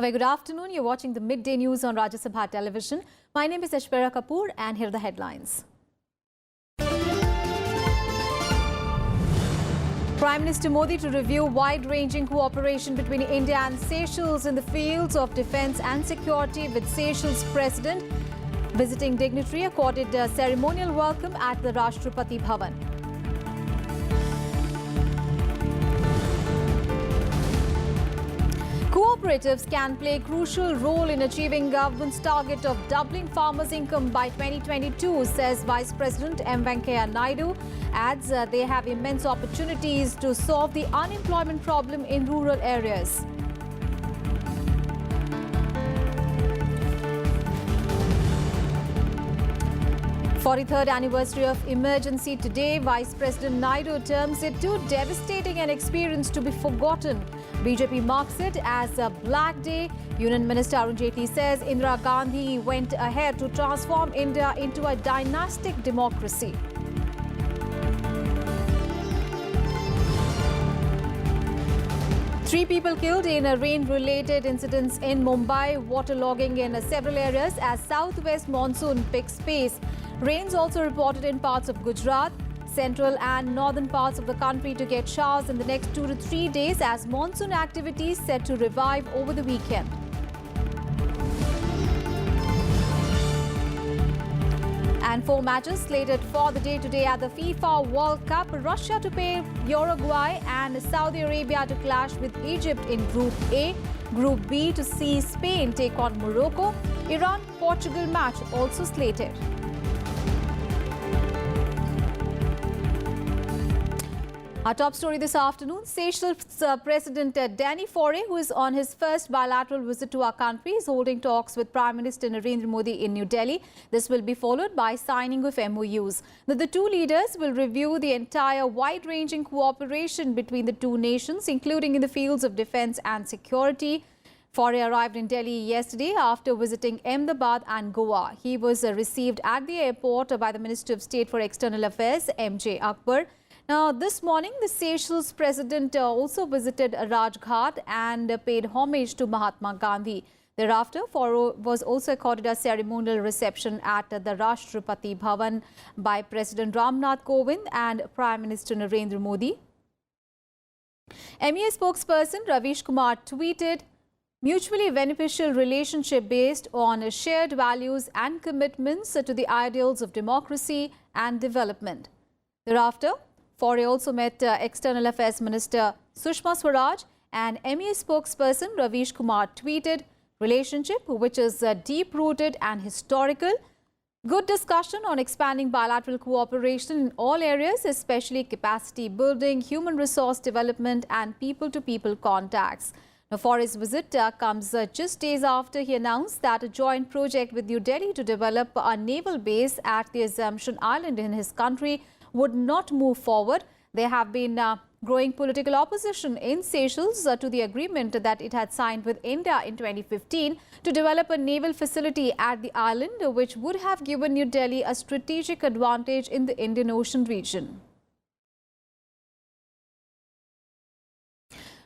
Very good afternoon. You're watching the midday news on Rajya Sabha television. My name is Ashpera Kapoor and here are the headlines. Prime Minister Modi to review wide-ranging cooperation between India and Seychelles in the fields of defence and security with Seychelles President. Visiting dignitary accorded a ceremonial welcome at the Rashtrapati Bhavan. Cooperatives can play a crucial role in achieving government's target of doubling farmers' income by 2022, says Vice President Venkaiah Naidu. Adds they have immense opportunities to solve the unemployment problem in rural areas. For the 43rd anniversary of emergency today, Vice President Naidu terms it too devastating an experience to be forgotten. BJP marks it as a black day. Union Minister Arun says Indira Gandhi went ahead to transform India into a dynastic democracy. Three people killed in rain-related incidents in Mumbai, waterlogging in several areas as southwest monsoon picks pace. Rains also reported in parts of Gujarat, central and northern parts of the country to get showers in the next 2 to 3 days as monsoon activities set to revive over the weekend. And 4 matches slated for the day today at the FIFA World Cup. Russia to play Uruguay and Saudi Arabia to clash with Egypt in Group A. Group B to see Spain take on Morocco. Iran-Portugal match also slated. Our top story this afternoon, Seychelles President Danny Faure, who is on his first bilateral visit to our country, is holding talks with Prime Minister Narendra Modi in New Delhi. This will be followed by signing of MOUs. Now, the two leaders will review the entire wide-ranging cooperation between the two nations, including in the fields of defence and security. Faure arrived in Delhi yesterday after visiting Ahmedabad and Goa. He was received at the airport by the Minister of State for External Affairs, M.J. Akbar. Now, this morning, the Seychelles President also visited Rajghat and paid homage to Mahatma Gandhi. Thereafter, Faure was also accorded a ceremonial reception at the Rashtrapati Bhavan by President Ramnath Kovind and Prime Minister Narendra Modi. MEA spokesperson Ravish Kumar tweeted, mutually beneficial relationship based on shared values and commitments to the ideals of democracy and development. Thereafter, Faure also met External Affairs Minister Sushma Swaraj and MEA spokesperson Ravish Kumar tweeted, relationship which is deep-rooted and historical. Good discussion on expanding bilateral cooperation in all areas, especially capacity building, human resource development and people-to-people contacts. Now, Faure's visit comes just days after he announced that a joint project with New Delhi to develop a naval base at the Assumption Island in his country would not move forward. There have been growing political opposition in Seychelles to the agreement that it had signed with India in 2015 to develop a naval facility at the island, which would have given New Delhi a strategic advantage in the Indian Ocean region.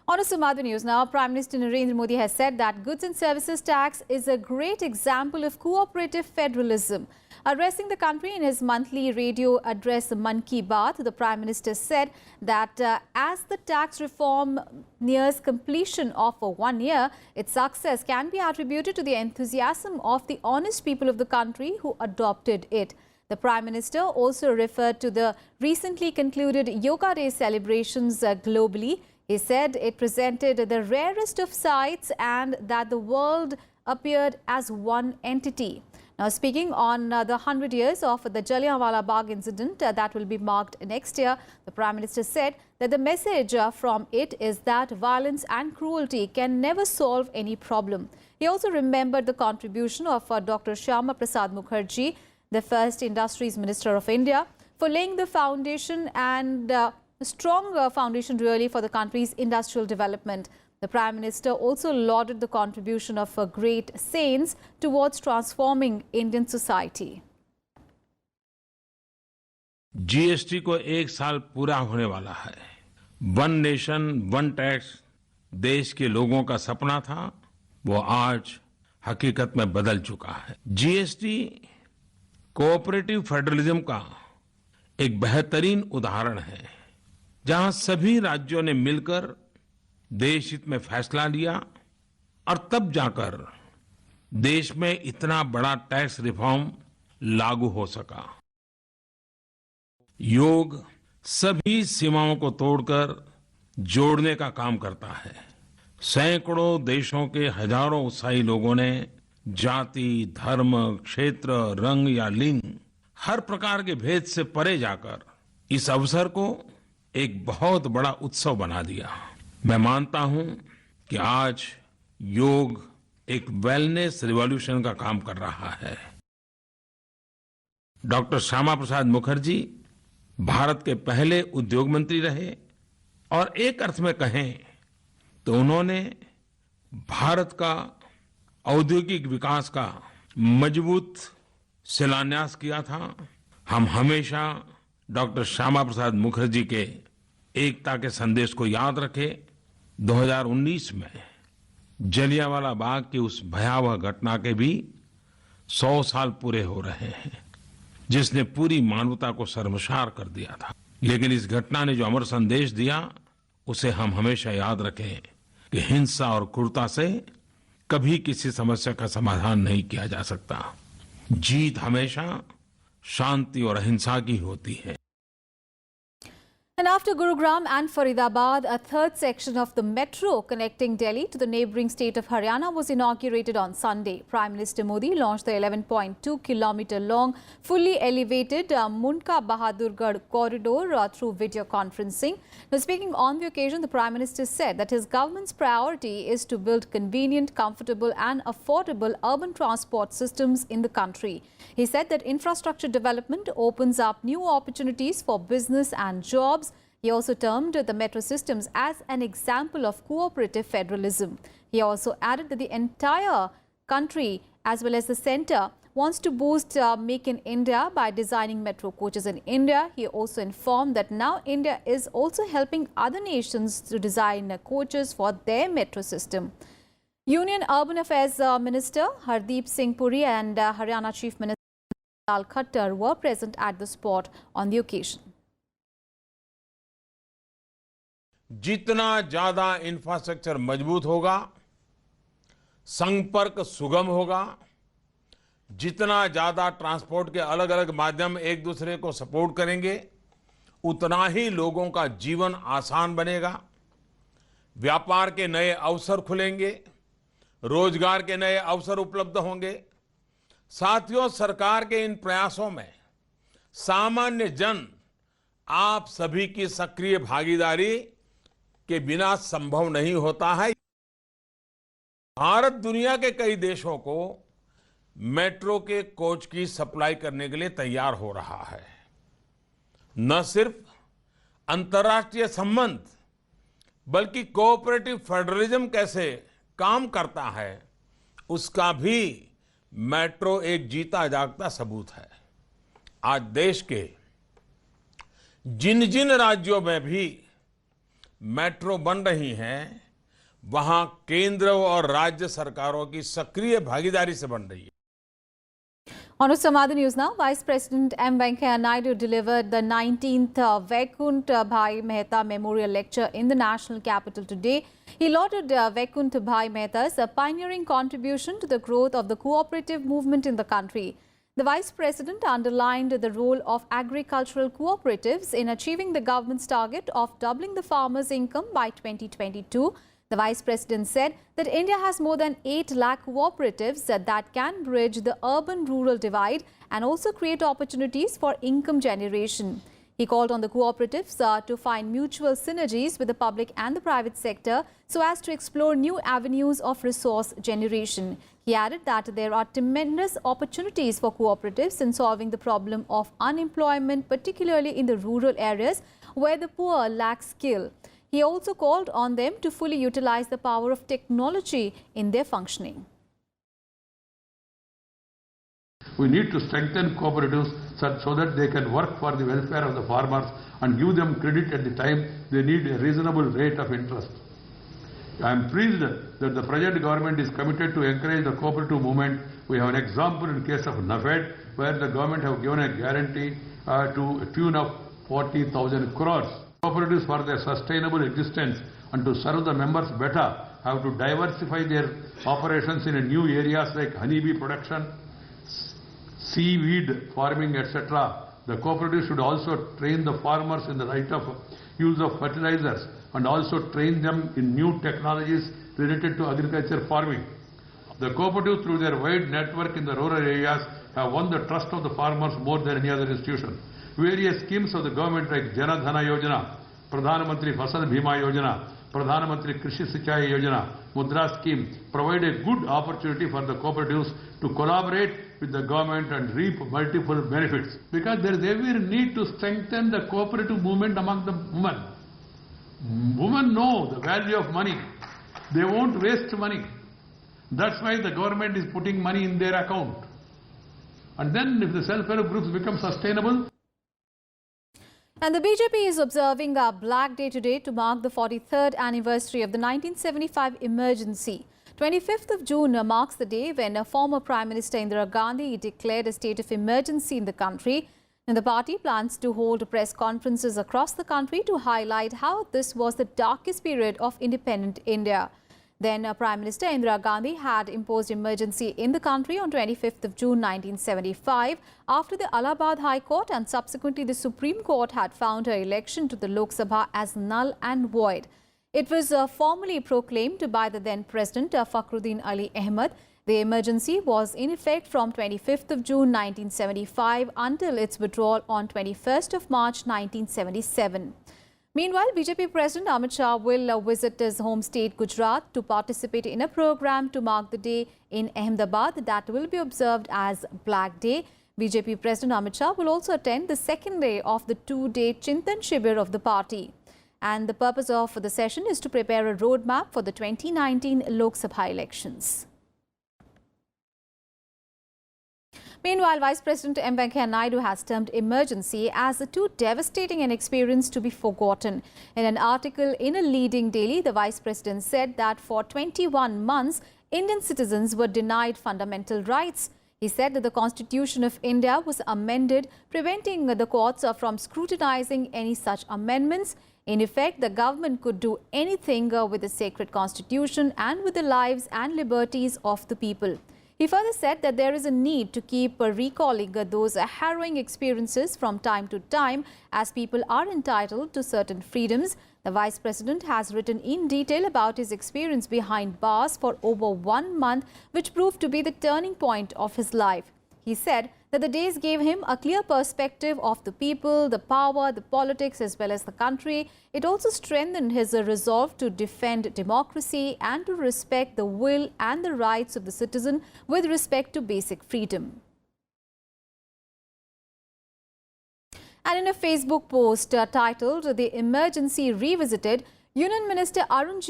On to some other news now, Prime Minister Narendra Modi has said that goods and services tax is a great example of cooperative federalism. Addressing the country in his monthly radio address Man Ki Baat, the Prime Minister said that as the tax reform nears completion of 1 year, its success can be attributed to the enthusiasm of the honest people of the country who adopted it. The Prime Minister also referred to the recently concluded Yoga Day celebrations globally. He said it presented the rarest of sights and that the world appeared as one entity. Now, speaking on the 100 years of the Jallianwala Bagh incident that will be marked next year, the Prime Minister said that the message from it is that violence and cruelty can never solve any problem. He also remembered the contribution of Dr. Shyama Prasad Mukherjee, the first Industries Minister of India, for laying the foundation and a strong foundation really for the country's industrial development. The Prime Minister also lauded the contribution of great saints towards transforming Indian society. GST को 1 साल पूरा होने वाला है। One nation one tax देश के लोगों का सपना था, वो आज हकीकत में बदल चुका है। जीएसटी कोऑपरेटिव फेडरलिज्म का एक बेहतरीन उदाहरण है, जहां सभी राज्यों ने मिलकर देश हित में फैसला लिया और तब जाकर देश में इतना बड़ा टैक्स रिफॉर्म लागू हो सका। योग सभी सीमाओं को तोड़कर जोड़ने का काम करता है। सैकड़ों देशों के हजारों उत्साही लोगों ने जाति, धर्म, क्षेत्र, रंग या लिंग हर प्रकार के भेद से परे जाकर इस अवसर को एक बहुत बड़ा उत्सव बना दिया। मैं मानता हूं कि आज योग एक वेलनेस रिवॉल्यूशन का काम कर रहा है। डॉक्टर श्यामा प्रसाद मुखर्जी भारत के पहले उद्योग मंत्री रहे और एक अर्थ में कहें तो उन्होंने भारत का औद्योगिक विकास का मजबूत शिलान्यास किया था। हम हमेशा डॉक्टर श्यामा प्रसाद मुखर्जी के एकता के संदेश को याद रखें। 2019 में जलियांवाला बाग की उस भयावह घटना के भी 100 साल पूरे हो रहे हैं, जिसने पूरी मानवता को शर्मसार कर दिया था। लेकिन इस घटना ने जो अमर संदेश दिया, उसे हम हमेशा याद रखें कि हिंसा और क्रूरता से कभी किसी समस्या का समाधान नहीं किया जा सकता। जीत हमेशा शांति और अहिंसा की होती है। And after Gurugram and Faridabad, a third section of the metro connecting Delhi to the neighbouring state of Haryana was inaugurated on Sunday. Prime Minister Modi launched the 11.2-kilometre long, fully elevated Munka Bahadurgarh corridor through video conferencing. Now, speaking on the occasion, the Prime Minister said that his government's priority is to build convenient, comfortable and affordable urban transport systems in the country. He said that infrastructure development opens up new opportunities for business and jobs. He also termed the metro systems as an example of cooperative federalism. He also added that the entire country as well as the centre wants to boost Make in India by designing metro coaches in India. He also informed that now India is also helping other nations to design coaches for their metro system. Union Urban Affairs Minister Hardeep Singh Puri and Haryana Chief Minister Lal Khattar were present at the spot on the occasion. जितना ज्यादा infrastructure मजबूत होगा, संपर्क सुगम होगा, जितना ज्यादा transport के अलग अलग माध्यम एक दूसरे को सपोर्ट करेंगे, उतना ही लोगों का जीवन आसान बनेगा, व्यापार के नए अवसर खुलेंगे, रोजगार के नए अवसर उपलब्ध होंगे। साथियों, सरकार के इन प्रयासों में सामान्य जन आप सभी की सक्रिय भागीदारी के बिना संभव नहीं होता है। भारत दुनिया के कई देशों को मेट्रो के कोच की सप्लाई करने के लिए तैयार हो रहा है। न सिर्फ अंतर्राष्ट्रीय संबंध बल्कि कोऑपरेटिव फेडरलिज्म कैसे काम करता है, उसका भी मेट्रो एक जीता जागता सबूत है। आज देश के जिन जिन राज्यों में भी मेट्रो बन रही हैं, वहां केंद्र और राज्य सरकारों की सक्रिय भागीदारी से बन रही है। On to some other news now. Vice President M. Venkaiah Naidu delivered the 19th Kunta Bhai Mehta Memorial Lecture in the national capital today. He lauded Kunta Bhai Mehta's pioneering contribution to the growth of the cooperative movement in the country. The Vice President underlined the role of agricultural cooperatives in achieving the government's target of doubling the farmers' income by 2022. The Vice President said that India has more than 8 lakh cooperatives that can bridge the urban-rural divide and also create opportunities for income generation. He called on the cooperatives to find mutual synergies with the public and the private sector so as to explore new avenues of resource generation. He added that there are tremendous opportunities for cooperatives in solving the problem of unemployment, particularly in the rural areas where the poor lack skill. He also called on them to fully utilize the power of technology in their functioning. We need to strengthen cooperatives so that they can work for the welfare of the farmers and give them credit at the time they need a reasonable rate of interest. I am pleased that the present government is committed to encourage the cooperative movement. We have an example in case of NAFED, where the government have given a guarantee to a tune of 40,000 crores. Cooperatives, for their sustainable existence and to serve the members better, have to diversify their operations in new areas like honeybee production, seaweed farming, etc. The cooperatives should also train the farmers in the right of use of fertilizers and also train them in new technologies related to agriculture farming. The cooperatives, through their wide network in the rural areas, have won the trust of the farmers more than any other institution. Various schemes of the government like Jana Dhana Yojana, Pradhan Mantri Fasal Bhima Yojana, Pradhan Mantri Krishi Sinchai Yojana, Mudra scheme provide a good opportunity for the cooperatives to collaborate with the government and reap multiple benefits. Because there is every need to strengthen the cooperative movement among the women. Women know the value of money. They won't waste money. That's why the government is putting money in their account. And then if the self-help groups become sustainable. And the BJP is observing a Black Day today to mark the 43rd anniversary of the 1975 emergency. 25th of June marks the day when former Prime Minister Indira Gandhi declared a state of emergency in the country. And the party plans to hold press conferences across the country to highlight how this was the darkest period of independent India. Then Prime Minister Indira Gandhi had imposed emergency in the country on 25th of June 1975 after the Allahabad High Court and subsequently the Supreme Court had found her election to the Lok Sabha as null and void. It was formally proclaimed by the then President Fakhruddin Ali Ahmed. The emergency was in effect from 25th of June 1975 until its withdrawal on 21st of March 1977. Meanwhile, BJP President Amit Shah will visit his home state Gujarat to participate in a program to mark the day in Ahmedabad that will be observed as Black Day. BJP President Amit Shah will also attend the second day of the two-day Chintan Shibir of the party. And the purpose of the session is to prepare a roadmap for the 2019 Lok Sabha elections. Meanwhile, Vice President Venkaiah Naidu has termed emergency as too devastating an experience to be forgotten. In an article in a leading daily, the Vice President said that for 21 months, Indian citizens were denied fundamental rights. He said that the Constitution of India was amended, preventing the courts from scrutinizing any such amendments. In effect, the government could do anything with the sacred Constitution and with the lives and liberties of the people. He further said that there is a need to keep recalling those harrowing experiences from time to time as people are entitled to certain freedoms. The Vice President has written in detail about his experience behind bars for over 1 month, which proved to be the turning point of his life. He said that the days gave him a clear perspective of the people, the power, the politics as well as the country. It also strengthened his resolve to defend democracy and to respect the will and the rights of the citizen with respect to basic freedom. And in a Facebook post titled "The Emergency Revisited," Union Minister Arun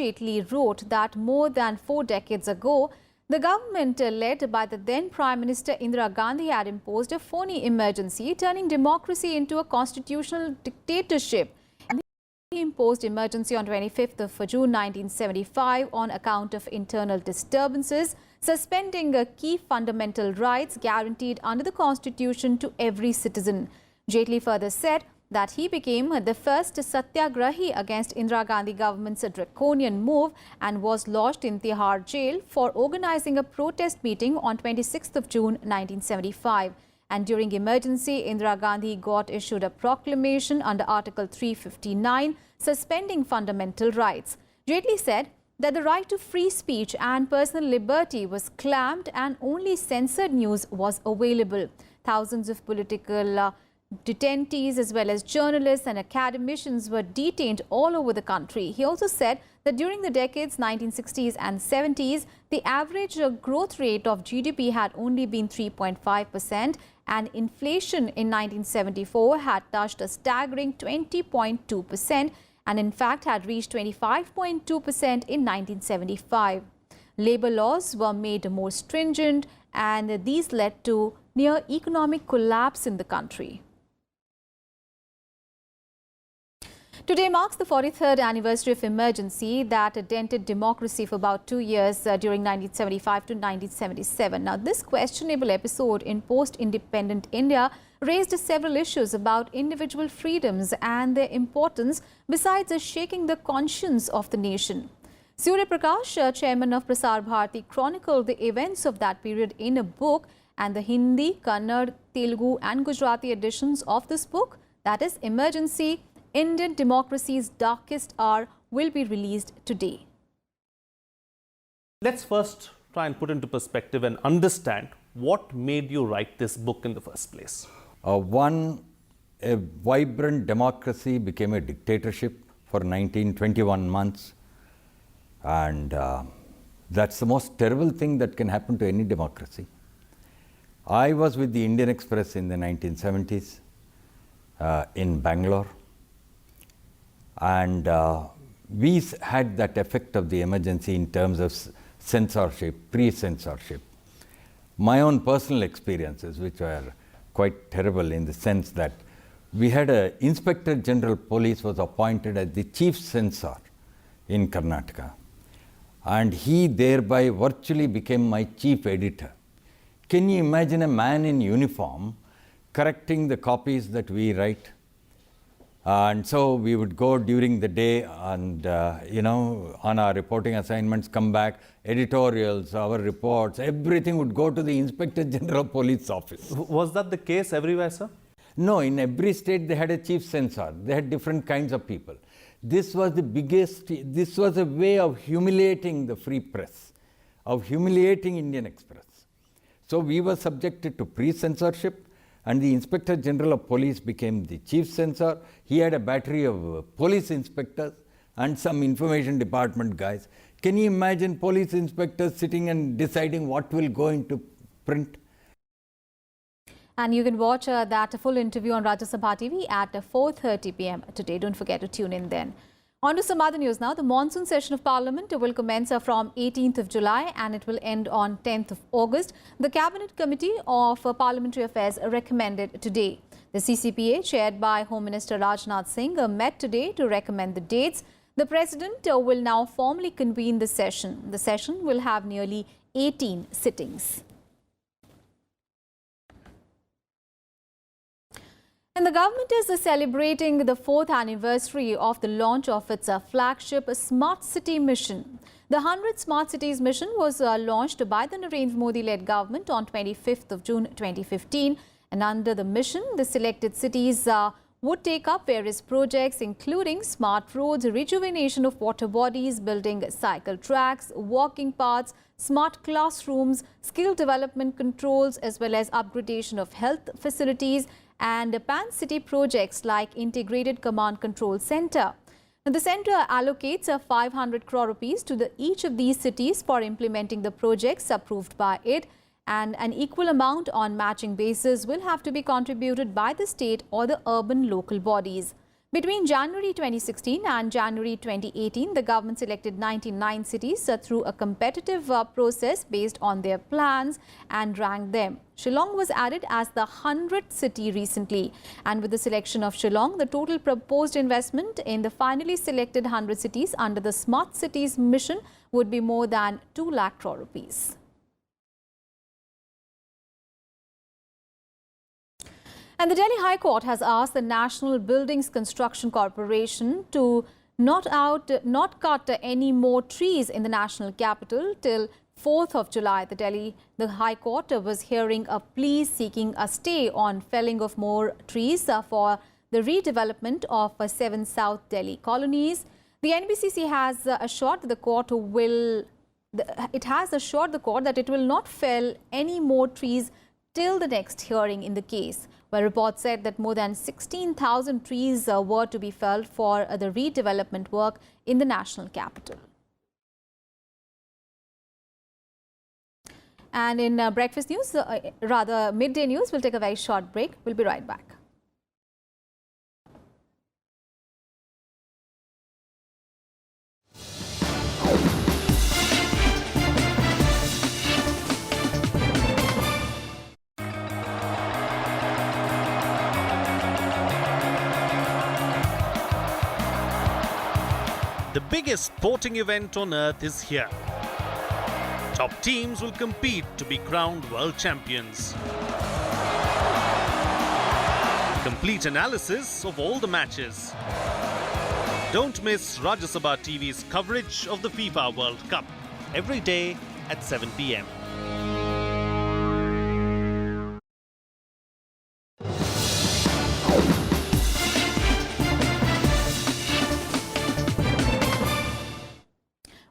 wrote that more than 4 decades ago, the government led by the then Prime Minister Indira Gandhi had imposed a phony emergency, turning democracy into a constitutional dictatorship. He imposed emergency on 25th of June 1975 on account of internal disturbances, suspending key fundamental rights guaranteed under the Constitution to every citizen. Jaitley further said that he became the first satyagrahi against Indira Gandhi government's draconian move and was lodged in Tihar jail for organizing a protest meeting on 26th of June 1975. And during emergency, Indira Gandhi got issued a proclamation under Article 359 suspending fundamental rights. Jaitley said that the right to free speech and personal liberty was clamped and only censored news was available. Thousands of political detainees as well as journalists and academicians were detained all over the country. He also said that during the decades 1960s and 70s, the average growth rate of GDP had only been 3.5% and inflation in 1974 had touched a staggering 20.2% and in fact had reached 25.2% in 1975. Labor laws were made more stringent and these led to near economic collapse in the country. Today marks the 43rd anniversary of emergency that dented democracy for about 2 years during 1975 to 1977. Now, this questionable episode in post-independent India raised several issues about individual freedoms and their importance, besides shaking the conscience of the nation. Surya Prakash, chairman of Prasar Bharati, chronicled the events of that period in a book, and the Hindi, Kannada, Telugu and Gujarati editions of this book, that is Emergency, Indian Democracy's Darkest Hour, will be released today. Let's first try and put into perspective and understand what made you write this book in the first place. A vibrant democracy became a dictatorship for 1921 months, and that's the most terrible thing that can happen to any democracy. I was with the Indian Express in the 1970s in Bangalore, and we had that effect of the emergency in terms of censorship, pre-censorship. My own personal experiences, which were quite terrible in the sense that we had an Inspector General Police was appointed as the chief censor in Karnataka, and he thereby virtually became my chief editor. Can you imagine a man in uniform correcting the copies that we write? And so we would go during the day and, on our reporting assignments, come back, editorials, our reports, everything would go to the Inspector General Police office. Was that the case everywhere, sir? No, in every state they had a chief censor. They had different kinds of people. This was the biggest, this was a way of humiliating the free press, of humiliating Indian Express. So we were subjected to pre-censorship, and the Inspector General of Police became the chief censor. He had a battery of police inspectors and some information department guys. Can you imagine police inspectors sitting and deciding what will go into print? And you can watch that full interview on Rajya Sabha TV at 4:30 p.m. today. Don't forget to tune in then. On to some other news now. The monsoon session of Parliament will commence from 18th of July and it will end on 10th of August. The Cabinet Committee of Parliamentary Affairs recommended today. The CCPA, chaired by Home Minister Rajnath Singh, met today to recommend the dates. The President will now formally convene the session. The session will have nearly 18 sittings. And the government is celebrating the 4th anniversary of the launch of its flagship Smart City mission. The 100 Smart Cities mission was launched by the Narendra Modi-led government on 25th of June 2015. And under the mission, the selected cities would take up various projects, including smart roads, rejuvenation of water bodies, building cycle tracks, walking paths, smart classrooms, skill development controls, as well as upgradation of health facilities and pan-city projects like Integrated Command Control Center. And the centre allocates 500 crore rupees to each of these cities for implementing the projects approved by it, and an equal amount on matching basis will have to be contributed by the state or the urban local bodies. Between January 2016 and January 2018, the government selected 99 cities through a competitive process based on their plans and ranked them. Shillong was added as the 100th city recently. And with the selection of Shillong, the total proposed investment in the finally selected 100 cities under the Smart Cities mission would be more than 2 lakh crore rupees. And the Delhi High Court has asked the National Buildings Construction Corporation to not cut any more trees in the national capital till 4th of July. The High Court was hearing a plea seeking a stay on felling of more trees for the redevelopment of 7 South Delhi colonies. The NBCC has assured the court that it will not fell any more trees till the next hearing in the case, where reports said that more than 16,000 trees were to be felled for the redevelopment work in the national capital. And in breakfast news, midday news, we'll take a very short break. We'll be right back. biggest sporting event on earth is here. Top teams will compete to be crowned world champions. Complete analysis of all the matches. Don't miss Rajya Sabha TV's coverage of the FIFA World Cup every day at 7 p.m.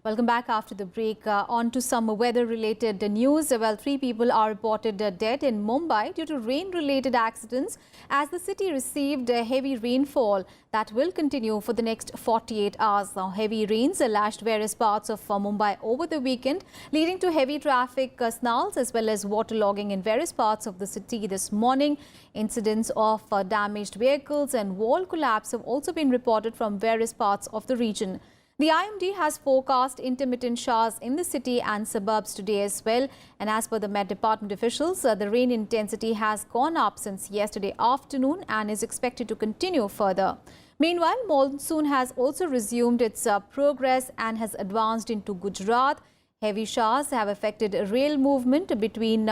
Welcome back after the break. On to some weather-related news. Well, 3 people are reported dead in Mumbai due to rain-related accidents as the city received heavy rainfall that will continue for the next 48 hours. Now, heavy rains lashed various parts of Mumbai over the weekend, leading to heavy traffic snarls as well as waterlogging in various parts of the city this morning. Incidents of damaged vehicles and wall collapse have also been reported from various parts of the region. The IMD has forecast intermittent showers in the city and suburbs today as well. And as per the Met Department officials, the rain intensity has gone up since yesterday afternoon and is expected to continue further. Meanwhile, monsoon has also resumed its progress and has advanced into Gujarat. Heavy showers have affected rail movement between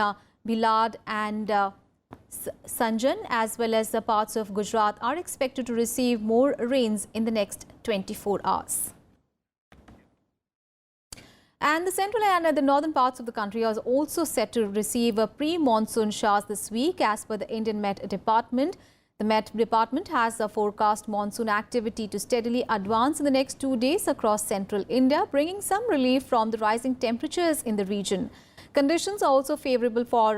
Bilad and Sanjan, as well as the parts of Gujarat are expected to receive more rains in the next 24 hours. And the central and the northern parts of the country are also set to receive pre-monsoon showers this week as per the Indian Met Department. The Met Department has forecast monsoon activity to steadily advance in the next 2 days across central India, bringing some relief from the rising temperatures in the region. Conditions are also favourable for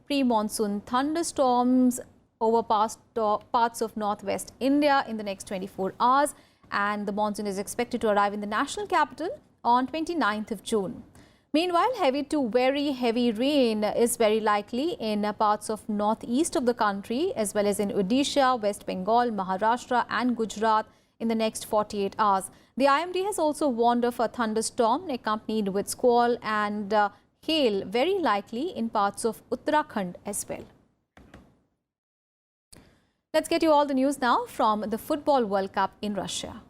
pre-monsoon thunderstorms over parts of northwest India in the next 24 hours. And the monsoon is expected to arrive in the national capital on 29th of June. Meanwhile, heavy to very heavy rain is very likely in parts of northeast of the country as well as in Odisha, West Bengal, Maharashtra and Gujarat in the next 48 hours. The IMD has also warned of a thunderstorm accompanied with squall and hail very likely in parts of Uttarakhand as well. Let's get you all the news now from the Football World Cup in Russia.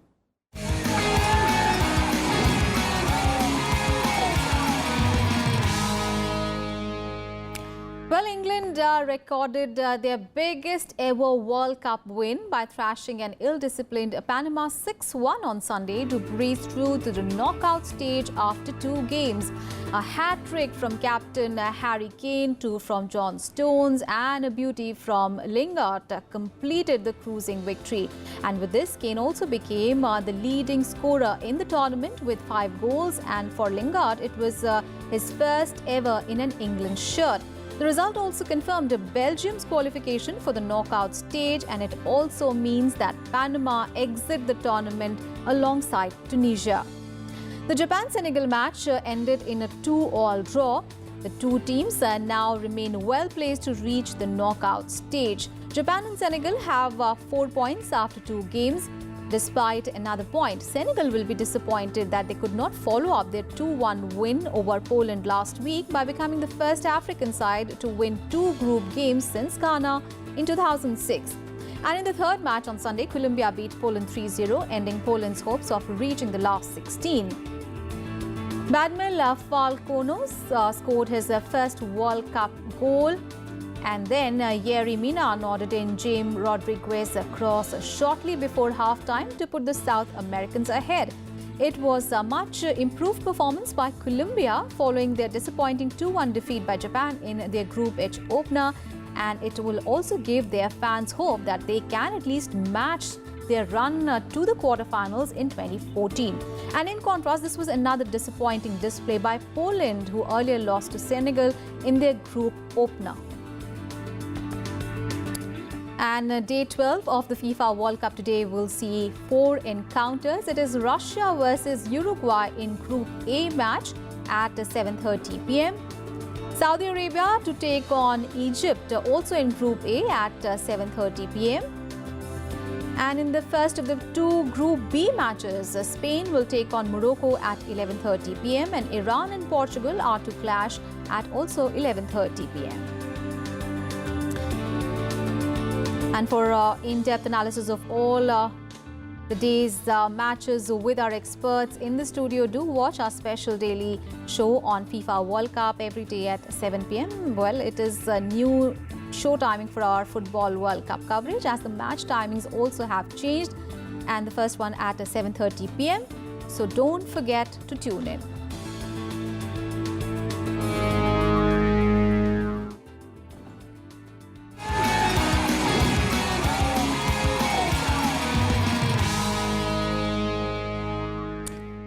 Well, England recorded their biggest ever World Cup win by thrashing an ill-disciplined Panama 6-1 on Sunday to breeze through to the knockout stage after 2 games. A hat-trick from captain Harry Kane, 2 from John Stones and a beauty from Lingard completed the cruising victory. And with this, Kane also became the leading scorer in the tournament with 5 goals, and for Lingard, it was his first ever in an England shirt. The result also confirmed Belgium's qualification for the knockout stage, and it also means that Panama exit the tournament alongside Tunisia. The Japan-Senegal match ended in a 2-all draw. The 2 teams now remain well placed to reach the knockout stage. Japan and Senegal have 4 points after 2 games. Despite another point, Senegal will be disappointed that they could not follow up their 2-1 win over Poland last week by becoming the first African side to win 2 group games since Ghana in 2006. And in the third match on Sunday, Colombia beat Poland 3-0, ending Poland's hopes of reaching the last 16. Badmel Falconos scored his first World Cup goal. And then Yerry Mina nodded in James Rodriguez's cross shortly before halftime to put the South Americans ahead. It was a much improved performance by Colombia following their disappointing 2-1 defeat by Japan in their Group H opener, and it will also give their fans hope that they can at least match their run to the quarterfinals in 2014. And in contrast, this was another disappointing display by Poland, who earlier lost to Senegal in their group opener. And day 12 of the FIFA World Cup today will see 4 encounters. It is Russia versus Uruguay in Group A match at 7:30 p.m. Saudi Arabia to take on Egypt also in Group A at 7:30 p.m. And in the first of the 2 Group B matches, Spain will take on Morocco at 11:30 p.m. and Iran and Portugal are to clash at also 11:30 p.m. And for in-depth analysis of all the day's matches with our experts in the studio. Do watch our special daily show on FIFA World Cup every day at 7 p.m. Well, it is a new show timing for our Football World Cup coverage, as the match timings also have changed, and the first one at 7:30 p.m. So don't forget to tune in.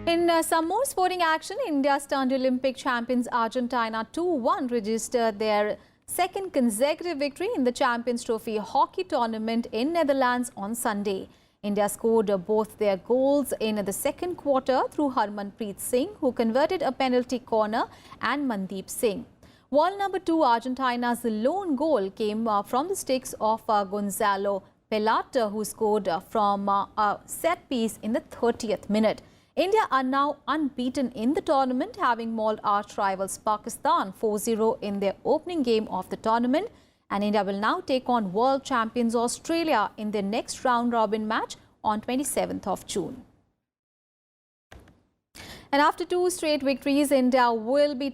In some more sporting action, India's turned Olympic champions Argentina 2-1 registered their second consecutive victory in the Champions Trophy hockey tournament in Netherlands on Sunday. India scored both their goals in the second quarter through Harmanpreet Singh, who converted a penalty corner, and Mandeep Singh. Wall number 2, Argentina's lone goal came from the sticks of Gonzalo Pelata, who scored from a set piece in the 30th minute. India are now unbeaten in the tournament, having mauled arch rivals Pakistan 4-0 in their opening game of the tournament. And India will now take on world champions Australia in their next round-robin match on 27th of June. And after 2 straight victories, India will be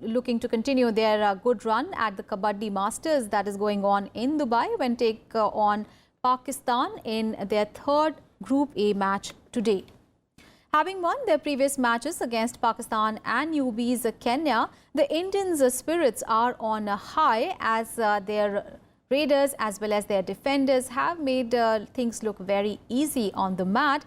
looking to continue their good run at the Kabaddi Masters that is going on in Dubai, when take on Pakistan in their third Group A match today. Having won their previous matches against Pakistan and newbies Kenya, the Indians' spirits are on a high, as their raiders as well as their defenders have made things look very easy on the mat.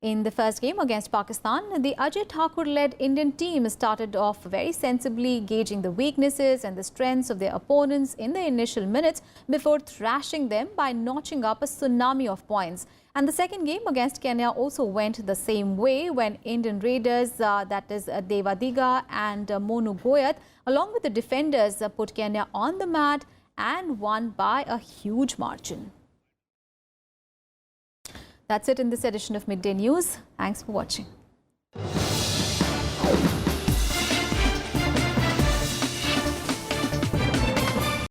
In the first game against Pakistan, the Ajay Thakur-led Indian team started off very sensibly, gauging the weaknesses and the strengths of their opponents in the initial minutes before thrashing them by notching up a tsunami of points. And the second game against Kenya also went the same way, when Indian raiders, that is Devadiga and Monu Goyat, along with the defenders, put Kenya on the mat and won by a huge margin. That's it in this edition of Midday News. Thanks for watching.